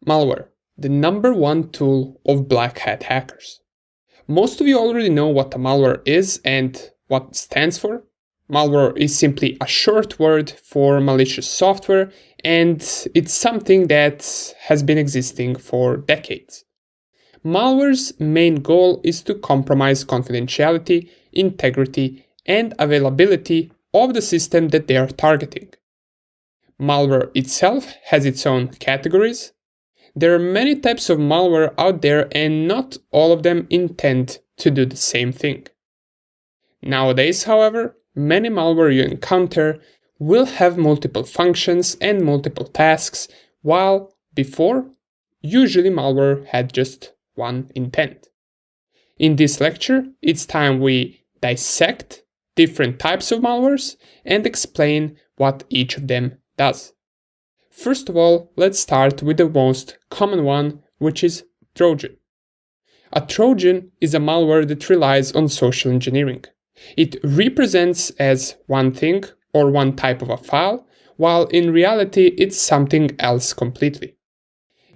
Malware, the number one tool of black hat hackers. Most of you already know what a malware is and what it stands for. Malware is simply a short word for malicious software, and it's something that has been existing for decades. Malware's main goal is to compromise confidentiality, integrity, and availability of the system that they are targeting. Malware itself has its own categories. There are many types of malware out there, and not all of them intend to do the same thing. Nowadays, however, many malware you encounter will have multiple functions and multiple tasks, while before, usually malware had just one intent. In this lecture, it's time we dissect different types of malwares and explain what each of them does. First of all, let's start with the most common one, which is Trojan. A Trojan is a malware that relies on social engineering. It represents as one thing or one type of a file, while in reality it's something else completely.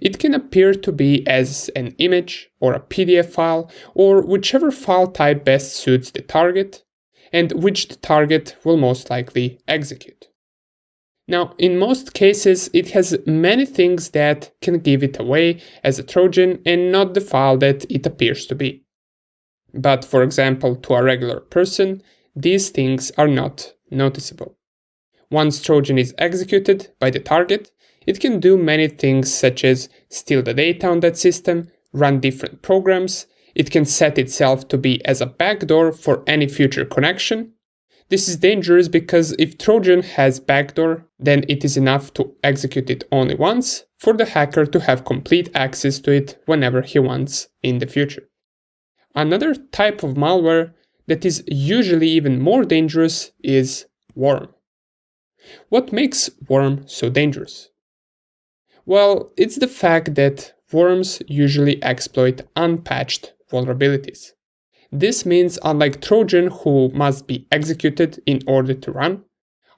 It can appear to be as an image or a PDF file or whichever file type best suits the target and which the target will most likely execute. Now, in most cases, it has many things that can give it away as a Trojan and not the file that it appears to be. But for example, to a regular person, these things are not noticeable. Once Trojan is executed by the target, it can do many things such as steal the data on that system, run different programs, it can set itself to be as a backdoor for any future connection. This is dangerous because if Trojan has backdoor, then it is enough to execute it only once for the hacker to have complete access to it whenever he wants in the future. Another type of malware that is usually even more dangerous is worm. What makes worm so dangerous? Well, it's the fact that worms usually exploit unpatched vulnerabilities. This means, unlike Trojan, who must be executed in order to run,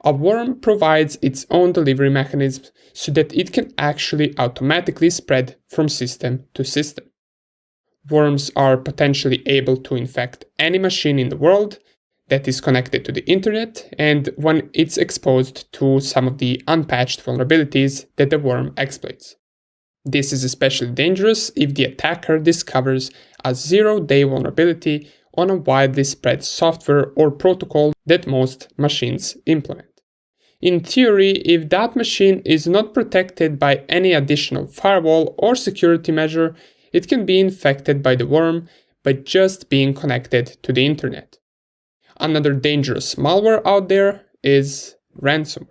a worm provides its own delivery mechanism so that it can actually automatically spread from system to system. Worms are potentially able to infect any machine in the world that is connected to the internet, and when it's exposed to some of the unpatched vulnerabilities that the worm exploits. This is especially dangerous if the attacker discovers a zero-day vulnerability on a widely spread software or protocol that most machines implement. In theory, if that machine is not protected by any additional firewall or security measure, it can be infected by the worm by just being connected to the internet. Another dangerous malware out there is ransomware.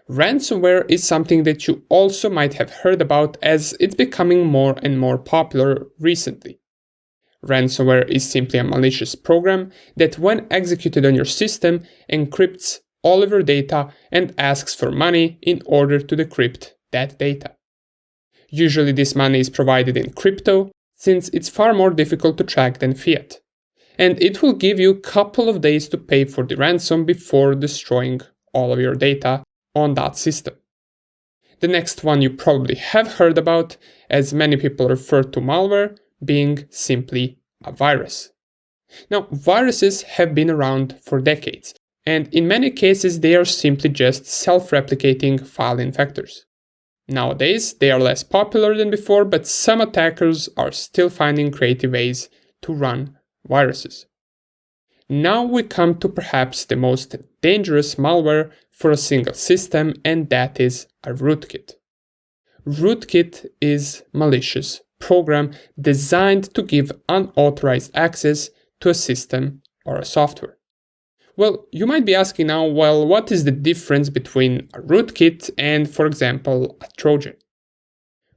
Ransomware is something that you also might have heard about, as it's becoming more and more popular recently. Ransomware is simply a malicious program that, when executed on your system, encrypts all of your data and asks for money in order to decrypt that data. Usually this money is provided in crypto, since it's far more difficult to track than fiat. And it will give you a couple of days to pay for the ransom before destroying all of your data on that system. The next one you probably have heard about, as many people refer to malware, being simply a virus. Now, viruses have been around for decades, and in many cases they are simply just self-replicating file infectors. Nowadays, they are less popular than before, but some attackers are still finding creative ways to run viruses. Now we come to perhaps the most dangerous malware for a single system, and that is a rootkit. Rootkit is a malicious program designed to give unauthorized access to a system or a software. Well, you might be asking now, what is the difference between a rootkit and, for example, a Trojan?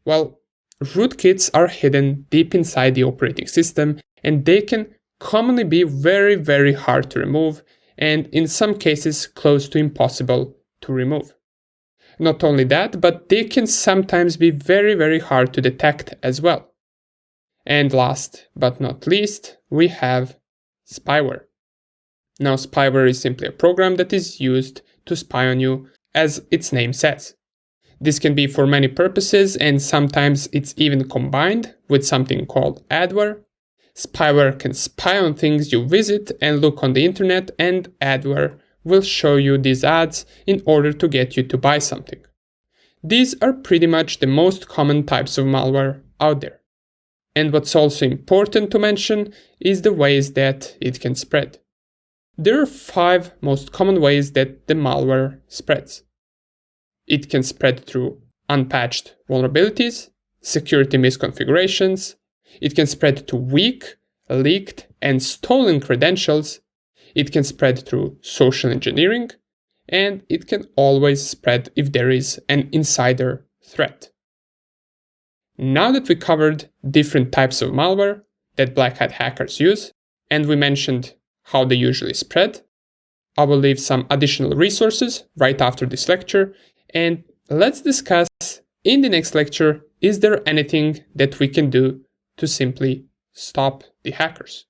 Well, rootkits are hidden deep inside the operating system, and they can commonly be very, very hard to remove, and in some cases close to impossible to remove. Not only that, but they can sometimes be very, very hard to detect as well. And last but not least, we have spyware. Now, spyware is simply a program that is used to spy on you, as its name says. This can be for many purposes, and sometimes it's even combined with something called adware. Spyware can spy on things you visit and look on the internet, and adware will show you these ads in order to get you to buy something. These are pretty much the most common types of malware out there. And what's also important to mention is the ways that it can spread. There are 5 most common ways that the malware spreads. It can spread through unpatched vulnerabilities, security misconfigurations. It can spread to weak, leaked, and stolen credentials. It can spread through social engineering, and it can always spread if there is an insider threat. Now that we covered different types of malware that black hat hackers use, and we mentioned how they usually spread, I will leave some additional resources right after this lecture, and let's discuss in the next lecture, is there anything that we can do to simply stop the hackers?